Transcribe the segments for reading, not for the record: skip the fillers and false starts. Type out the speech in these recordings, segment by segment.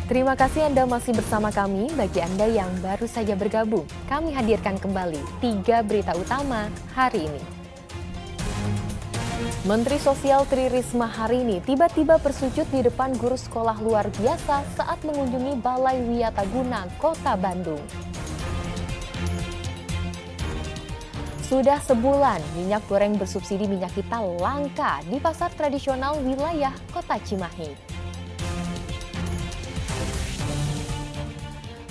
Terima kasih Anda masih bersama kami. Bagi Anda yang baru saja bergabung, kami hadirkan kembali 3 berita utama hari ini. Menteri Sosial Tri Risma hari ini tiba-tiba bersujud di depan guru sekolah luar biasa saat mengunjungi Balai Wiataguna, Kota Bandung. Sudah sebulan, minyak goreng bersubsidi minyak kita langka di pasar tradisional wilayah Kota Cimahi.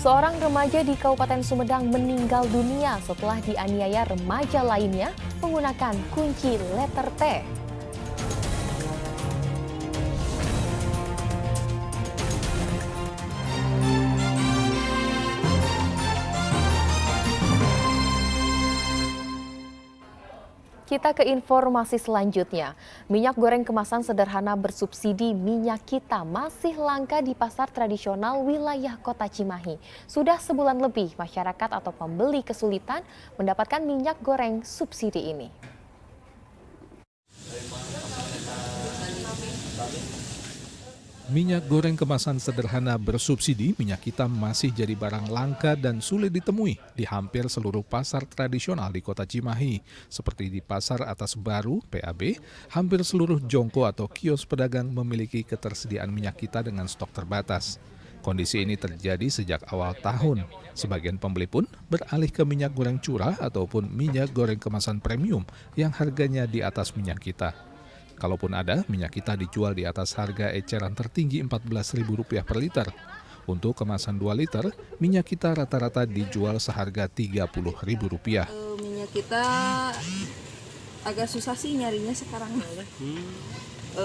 Seorang remaja di Kabupaten Sumedang meninggal dunia setelah dianiaya remaja lainnya menggunakan kunci letter T. Kita ke informasi selanjutnya. Minyak goreng kemasan sederhana bersubsidi minyak kita masih langka di pasar tradisional wilayah Kota Cimahi. Sudah sebulan lebih masyarakat atau pembeli kesulitan mendapatkan minyak goreng subsidi ini. Minyak goreng kemasan sederhana bersubsidi minyak kita masih jadi barang langka dan sulit ditemui di hampir seluruh pasar tradisional di Kota Cimahi. Seperti di Pasar Atas Baru, PAB, hampir seluruh jongko atau kios pedagang memiliki ketersediaan minyak kita dengan stok terbatas. Kondisi ini terjadi sejak awal tahun. Sebagian pembeli pun beralih ke minyak goreng curah ataupun minyak goreng kemasan premium yang harganya di atas minyak kita. Kalaupun ada, minyak kita dijual di atas harga eceran tertinggi Rp14.000 per liter. Untuk kemasan 2 liter, minyak kita rata-rata dijual seharga Rp30.000. Minyak kita agak susah sih nyarinya sekarang.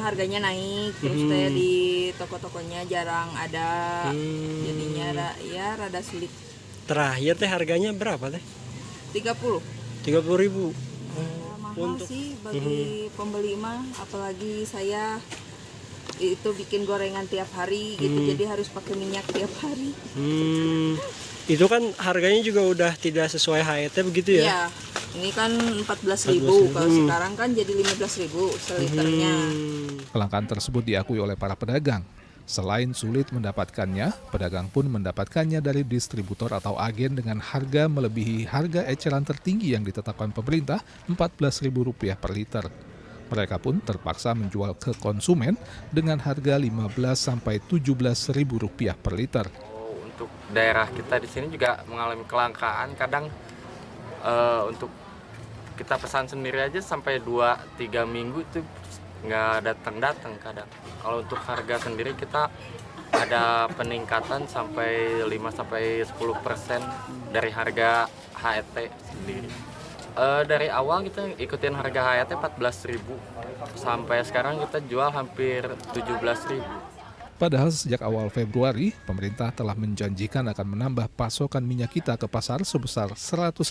Harganya naik, terus kayak di toko-tokonya jarang ada, jadinya rada sulit. Terakhir teh harganya berapa teh? 30. 30.000. Mahal sih bagi pembeli mah, apalagi saya itu bikin gorengan tiap hari gitu, jadi harus pakai minyak tiap hari. Itu kan harganya juga udah tidak sesuai HET begitu ya? Iya, ini kan 14.000, kalau sekarang kan jadi 15.000 seliternya. Kelangkaan tersebut diakui oleh para pedagang. Selain sulit mendapatkannya, pedagang pun mendapatkannya dari distributor atau agen dengan harga melebihi harga eceran tertinggi yang ditetapkan pemerintah Rp14.000 per liter. Mereka pun terpaksa menjual ke konsumen dengan harga Rp15.000 sampai Rp17.000 per liter. Untuk daerah kita di sini juga mengalami kelangkaan, kadang untuk kita pesan sendiri aja sampai 2-3 minggu itu nggak datang kadang. Kalau untuk harga sendiri kita ada peningkatan sampai 5-10% dari harga HET sendiri. Dari awal kita ikutin harga HET 14.000 sampai sekarang kita jual hampir 17.000. Padahal sejak awal Februari, pemerintah telah menjanjikan akan menambah pasokan minyak kita ke pasar sebesar 150.000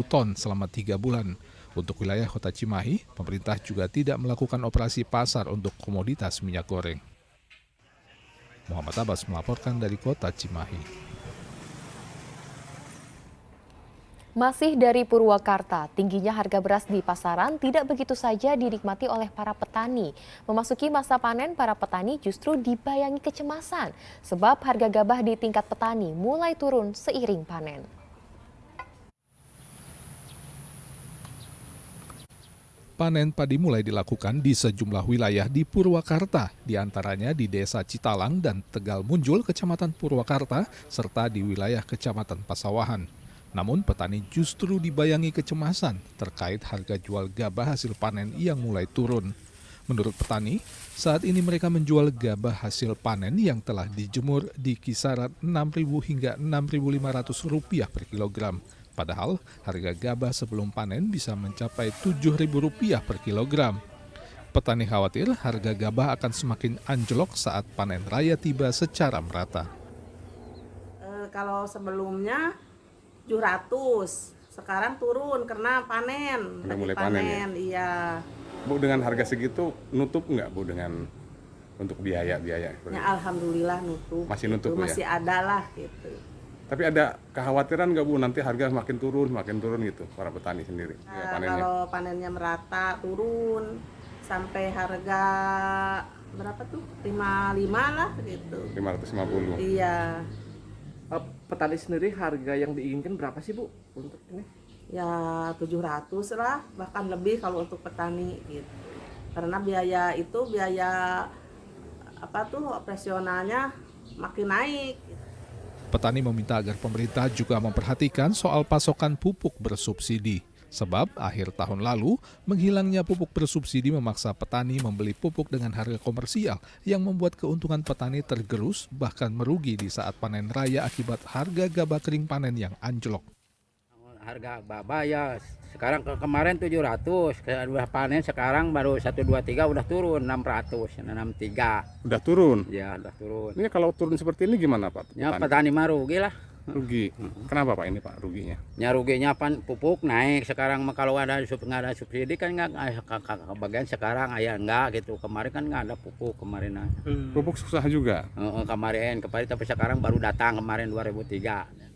ton selama 3 bulan. Untuk wilayah Kota Cimahi, pemerintah juga tidak melakukan operasi pasar untuk komoditas minyak goreng. Muhammad Abbas melaporkan dari Kota Cimahi. Masih dari Purwakarta, tingginya harga beras di pasaran tidak begitu saja dinikmati oleh para petani. Memasuki masa panen, para petani justru dibayangi kecemasan sebab harga gabah di tingkat petani mulai turun seiring panen. Panen padi mulai dilakukan di sejumlah wilayah di Purwakarta, diantaranya di Desa Citalang dan Tegal Munjul, Kecamatan Purwakarta, serta di wilayah Kecamatan Pasawahan. Namun petani justru dibayangi kecemasan terkait harga jual gabah hasil panen yang mulai turun. Menurut petani, saat ini mereka menjual gabah hasil panen yang telah dijemur di kisaran Rp6.000 hingga Rp6.500 per kilogram. Padahal harga gabah sebelum panen bisa mencapai Rp7.000 per kilogram. Petani khawatir harga gabah akan semakin anjlok saat panen raya tiba secara merata. Kalau sebelumnya 700, sekarang turun karena panen. Udah mulai panen ya? Iya. Bu, dengan harga segitu nutup nggak Bu dengan untuk biaya? Ya, alhamdulillah nutup. Masih nutup gitu. Bu, ya? Masih ada lah gitu. Tapi ada kekhawatiran nggak Bu nanti harga makin turun gitu para petani sendiri? Kalau panennya merata turun sampai harga berapa tuh? 55 lah gitu. 550. Iya. Petani sendiri harga yang diinginkan berapa sih Bu untuk ini? Ya 700 lah, bahkan lebih kalau untuk petani gitu. Karena biaya apa tuh operasionalnya makin naik. Petani meminta agar pemerintah juga memperhatikan soal pasokan pupuk bersubsidi. Sebab akhir tahun lalu, menghilangnya pupuk bersubsidi memaksa petani membeli pupuk dengan harga komersial yang membuat keuntungan petani tergerus bahkan merugi di saat panen raya akibat harga gabah kering panen yang anjlok. Harga gabah ya sekarang kemarin 700, udah panen sekarang baru 1 2 3 udah turun 600, 63. Udah turun? Ya, udah turun. Ini kalau turun seperti ini gimana Pak? Ya petani mah rugi lah. Rugi. Kenapa Pak ini Pak ruginya? Ya ruginya pupuk naik sekarang mah kalau nggak ada subsidi kan nggak bagian sekarang enggak gitu. Kemarin kan nggak ada pupuk kemarin. Pupuk susah juga. Kemarin tapi sekarang baru datang kemarin 2003.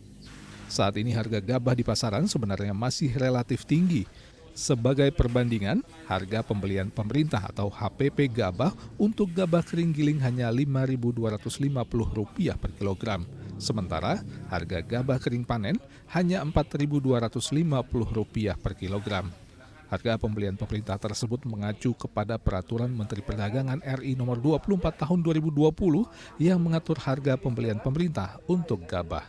Saat ini harga gabah di pasaran sebenarnya masih relatif tinggi. Sebagai perbandingan, harga pembelian pemerintah atau HPP gabah untuk gabah kering giling hanya Rp5.250 per kilogram. Sementara harga gabah kering panen hanya Rp4.250 per kilogram. Harga pembelian pemerintah tersebut mengacu kepada Peraturan Menteri Perdagangan RI Nomor 24 Tahun 2020 yang mengatur harga pembelian pemerintah untuk gabah.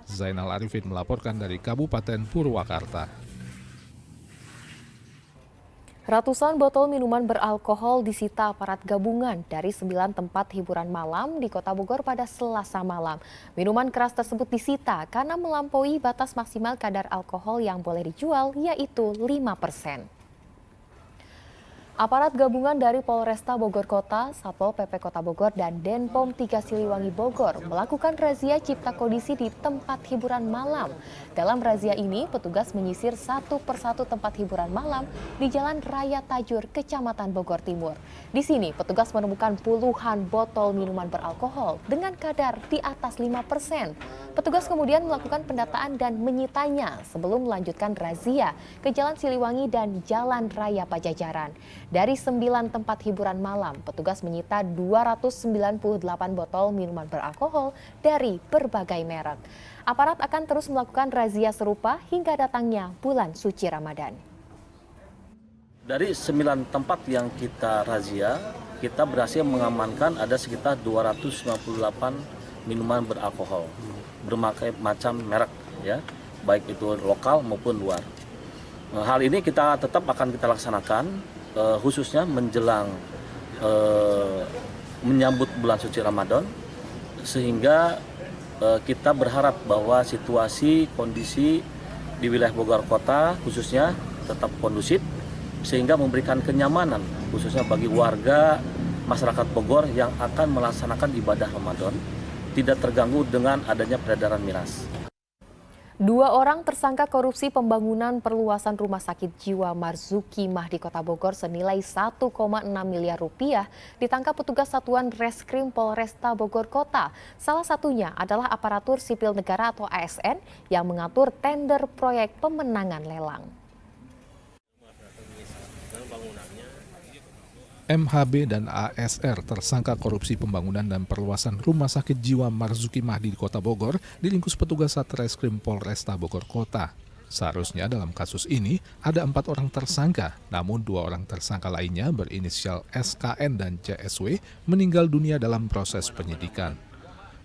Zainal Arifin melaporkan dari Kabupaten Purwakarta. Ratusan botol minuman beralkohol disita aparat gabungan dari 9 tempat hiburan malam di Kota Bogor pada Selasa malam. Minuman keras tersebut disita karena melampaui batas maksimal kadar alkohol yang boleh dijual, yaitu 5%. Aparat gabungan dari Polresta Bogor Kota, Satpol PP Kota Bogor, dan Denpom 3 Siliwangi Bogor melakukan razia cipta kondisi di tempat hiburan malam. Dalam razia ini, petugas menyisir satu persatu tempat hiburan malam di Jalan Raya Tajur, Kecamatan Bogor Timur. Di sini, petugas menemukan puluhan botol minuman beralkohol dengan kadar di atas 5%. Petugas kemudian melakukan pendataan dan menyitanya sebelum melanjutkan razia ke Jalan Siliwangi dan Jalan Raya Pajajaran. Dari 9 tempat hiburan malam, petugas menyita 298 botol minuman beralkohol dari berbagai merek. Aparat akan terus melakukan razia serupa hingga datangnya bulan suci Ramadan. Dari 9 tempat yang kita razia, kita berhasil mengamankan ada sekitar 298 minuman beralkohol berbagai macam merek, ya, baik itu lokal maupun luar. Hal ini kita tetap akan kita laksanakan khususnya menjelang menyambut bulan suci Ramadan, sehingga kita berharap bahwa situasi kondisi di wilayah Bogor Kota khususnya tetap kondusif sehingga memberikan kenyamanan khususnya bagi warga masyarakat Bogor yang akan melaksanakan ibadah Ramadan tidak terganggu dengan adanya peredaran miras. 2 orang tersangka korupsi pembangunan perluasan Rumah Sakit Jiwa Marzuki Mahdi Kota Bogor senilai 1,6 miliar rupiah ditangkap petugas Satuan Reskrim Polresta Bogor Kota. Salah satunya adalah aparatur sipil negara atau ASN yang mengatur tender proyek pemenangan lelang. MHB dan ASR tersangka korupsi pembangunan dan perluasan Rumah Sakit Jiwa Marzuki Mahdi di Kota Bogor diringkus petugas Satreskrim Polresta Bogor Kota. Seharusnya dalam kasus ini ada 4 orang tersangka, namun 2 orang tersangka lainnya berinisial SKN dan CSW meninggal dunia dalam proses penyidikan.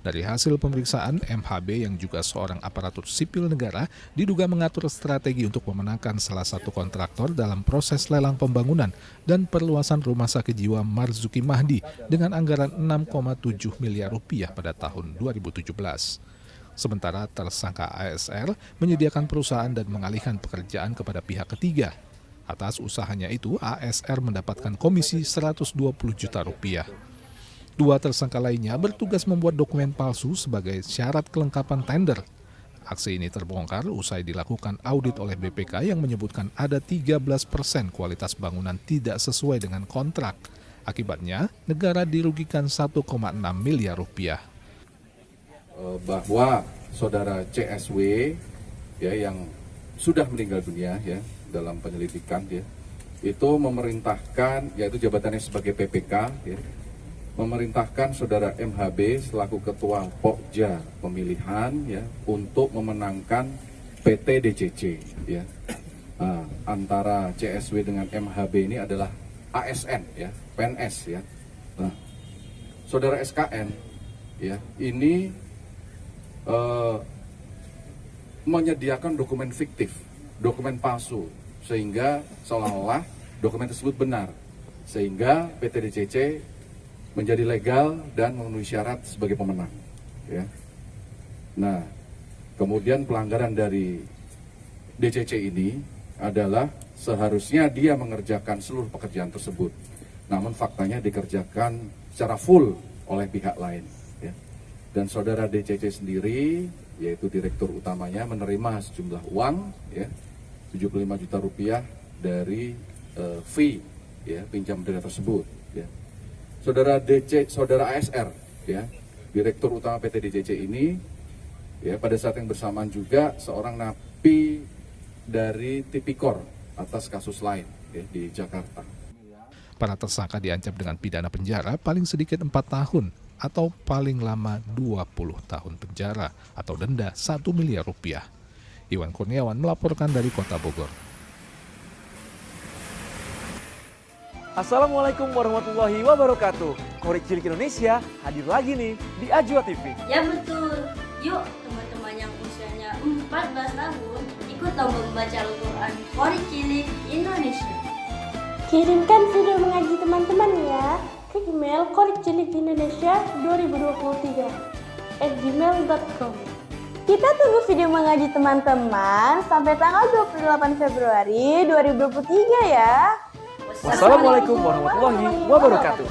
Dari hasil pemeriksaan, MHB yang juga seorang aparatur sipil negara diduga mengatur strategi untuk memenangkan salah satu kontraktor dalam proses lelang pembangunan dan perluasan Rumah Sakit Jiwa Marzuki Mahdi dengan anggaran 6,7 miliar rupiah pada tahun 2017. Sementara tersangka ASR menyediakan perusahaan dan mengalihkan pekerjaan kepada pihak ketiga. Atas usahanya itu, ASR mendapatkan komisi 120 juta rupiah. 2 tersangka lainnya bertugas membuat dokumen palsu sebagai syarat kelengkapan tender. Aksi ini terbongkar usai dilakukan audit oleh BPK yang menyebutkan ada 13% kualitas bangunan tidak sesuai dengan kontrak. Akibatnya, negara dirugikan 1,6 miliar rupiah. Bahwa saudara CSW ya yang sudah meninggal dunia ya dalam penyelidikan ya itu memerintahkan, yaitu jabatannya sebagai PPK, ya, memerintahkan saudara MHB selaku ketua Pokja pemilihan, ya, untuk memenangkan PT DCC, ya. Nah, antara CSW dengan MHB ini adalah ASN, ya, PNS, ya. Nah, saudara SKN, ya, ini menyediakan dokumen fiktif, dokumen palsu, sehingga seolah-olah dokumen tersebut benar, sehingga PT DCC menjadi legal dan memenuhi syarat sebagai pemenang, ya. Nah, kemudian pelanggaran dari DCC ini adalah seharusnya dia mengerjakan seluruh pekerjaan tersebut, namun faktanya dikerjakan secara full oleh pihak lain, ya. Dan saudara DCC sendiri, yaitu direktur utamanya, menerima sejumlah uang, ya, 75 juta rupiah dari fee, ya, pinjam dana tersebut, ya. Saudara ASR, ya, direktur utama PT DCC ini, ya, pada saat yang bersamaan juga seorang napi dari Tipikor atas kasus lain, ya, di Jakarta. Para tersangka diancam dengan pidana penjara paling sedikit 4 tahun atau paling lama 20 tahun penjara atau denda 1 miliar rupiah. Iwan Kurniawan melaporkan dari Kota Bogor. Assalamualaikum warahmatullahi wabarakatuh. Korik Cilik Indonesia hadir lagi nih di Ajwa TV. Ya betul. Yuk teman-teman yang usianya 14 tahun ikut lomba membaca Al-Quran Korik Cilik Indonesia. Kirimkan video mengaji teman-teman ya ke email korikcilik2023@gmail.com. Kita tunggu video mengaji teman-teman sampai tanggal 28 Februari 2023 ya. Wassalamualaikum warahmatullahi wabarakatuh.